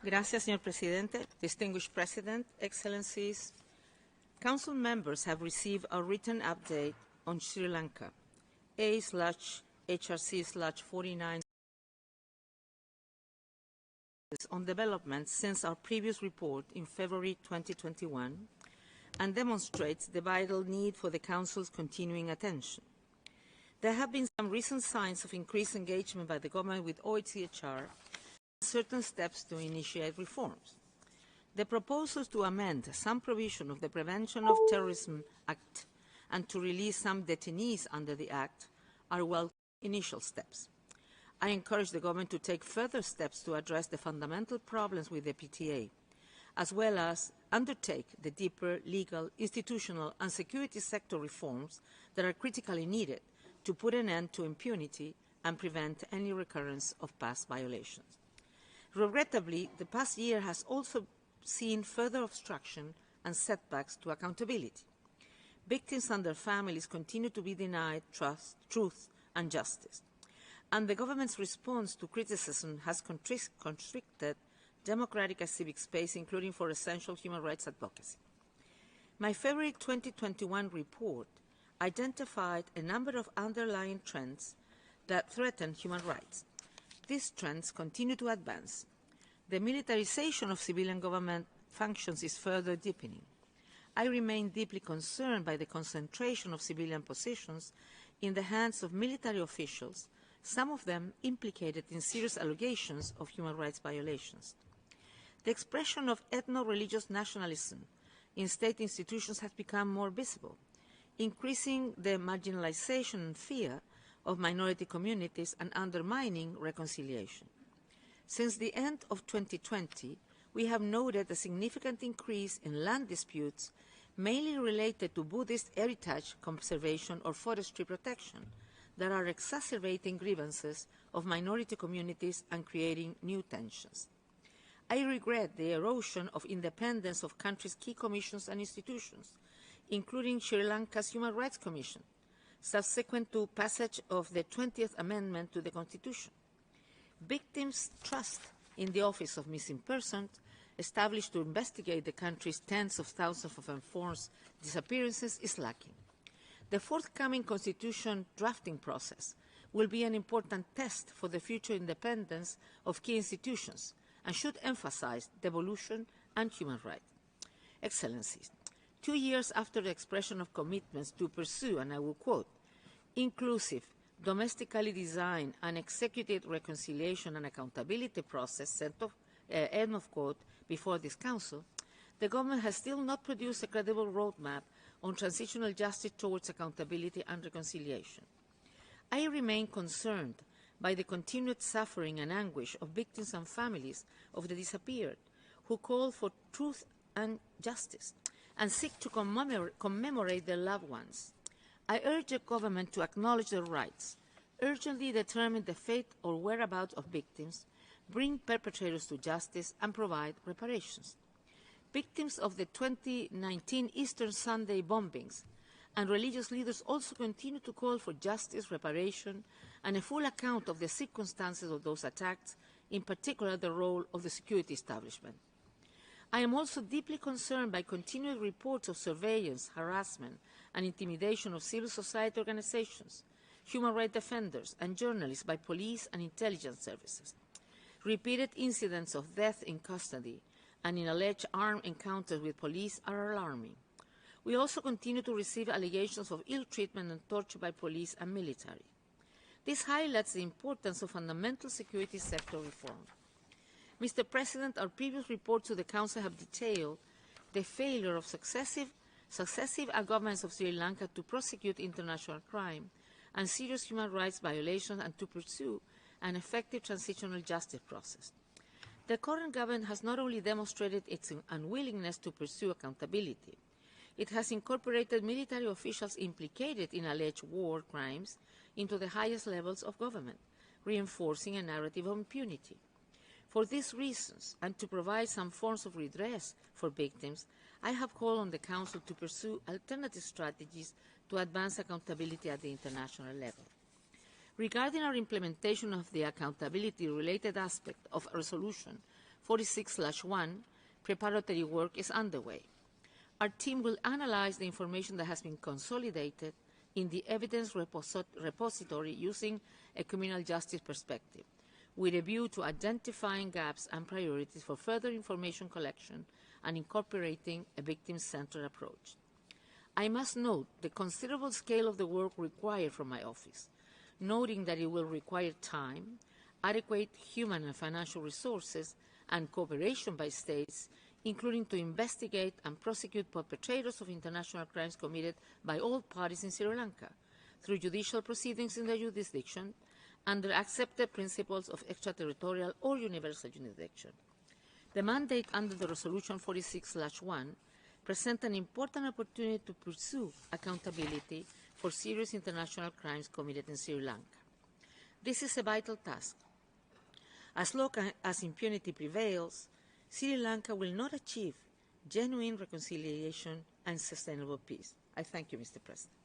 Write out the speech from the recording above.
Gracias, señor Presidente. Distinguished President, Excellencies, Council members have received a written update on Sri Lanka, A/HRC/49 on developments since our previous report in February 2021 and demonstrates the vital need for the Council's continuing attention. There have been some recent signs of increased engagement by the government with UNHRC and certain steps to initiate reforms. The proposals to amend some provision of the Prevention of Terrorism Act and to release some detainees under the Act are welcome initial steps. I encourage the government to take further steps to address the fundamental problems with the PTA, as well as undertake the deeper legal, institutional and security sector reforms that are critically needed to put an end to impunity and prevent any recurrence of past violations. Regrettably, the past year has also seen further obstruction and setbacks to accountability. Victims and their families continue to be denied trust, truth and justice. And the government's response to criticism has constricted democratic and civic space, including for essential human rights advocacy. My February 2021 report identified a number of underlying trends that threaten human rights. These trends continue to advance. The militarization of civilian government functions is further deepening. I remain deeply concerned by the concentration of civilian positions in the hands of military officials, some of them implicated in serious allegations of human rights violations. The expression of ethno-religious nationalism in state institutions has become more visible, increasing the marginalization and fear of minority communities and undermining reconciliation. Since the end of 2020, we have noted a significant increase in land disputes, mainly related to Buddhist heritage conservation or forestry protection, that are exacerbating grievances of minority communities and creating new tensions. I regret the erosion of independence of countries' key commissions and institutions, including Sri Lanka's Human Rights Commission, subsequent to passage of the 20th Amendment to the Constitution. Victims' trust in the Office of Missing Persons, established to investigate the country's tens of thousands of enforced disappearances, is lacking. The forthcoming Constitution drafting process will be an important test for the future independence of key institutions and should emphasize devolution and human rights. Excellencies, 2 years after the expression of commitments to pursue, and I will quote, inclusive, domestically designed and executed reconciliation and accountability process, end of quote, before this Council, the government has still not produced a credible roadmap on transitional justice towards accountability and reconciliation. I remain concerned by the continued suffering and anguish of victims and families of the disappeared, who call for truth and justice and seek to commemorate their loved ones. I urge the government to acknowledge their rights, urgently determine the fate or whereabouts of victims, bring perpetrators to justice, and provide reparations. Victims of the 2019 Easter Sunday bombings and religious leaders also continue to call for justice, reparation, and a full account of the circumstances of those attacks, in particular the role of the security establishment. I am also deeply concerned by continued reports of surveillance, harassment, and intimidation of civil society organizations, human rights defenders, and journalists by police and intelligence services. Repeated incidents of death in custody and in alleged armed encounters with police are alarming. We also continue to receive allegations of ill treatment and torture by police and military. This highlights the importance of fundamental security sector reform. Mr. President, our previous reports to the Council have detailed the failure of successive governments of Sri Lanka to prosecute international crime and serious human rights violations and to pursue an effective transitional justice process. The current government has not only demonstrated its unwillingness to pursue accountability, it has incorporated military officials implicated in alleged war crimes into the highest levels of government, reinforcing a narrative of impunity. For these reasons, and to provide some forms of redress for victims, I have called on the Council to pursue alternative strategies to advance accountability at the international level. Regarding our implementation of the accountability-related aspect of Resolution 46/1, preparatory work is underway. Our team will analyze the information that has been consolidated in the evidence repository using a criminal justice perspective, with a view to identifying gaps and priorities for further information collection and incorporating a victim-centered approach. I must note the considerable scale of the work required from my office, noting that it will require time, adequate human and financial resources, and cooperation by states, including to investigate and prosecute perpetrators of international crimes committed by all parties in Sri Lanka through judicial proceedings in their jurisdiction under accepted principles of extraterritorial or universal jurisdiction. The mandate under the Resolution 46/1 presents an important opportunity to pursue accountability for serious international crimes committed in Sri Lanka. This is a vital task. As long as impunity prevails, Sri Lanka will not achieve genuine reconciliation and sustainable peace. I thank you, Mr. President.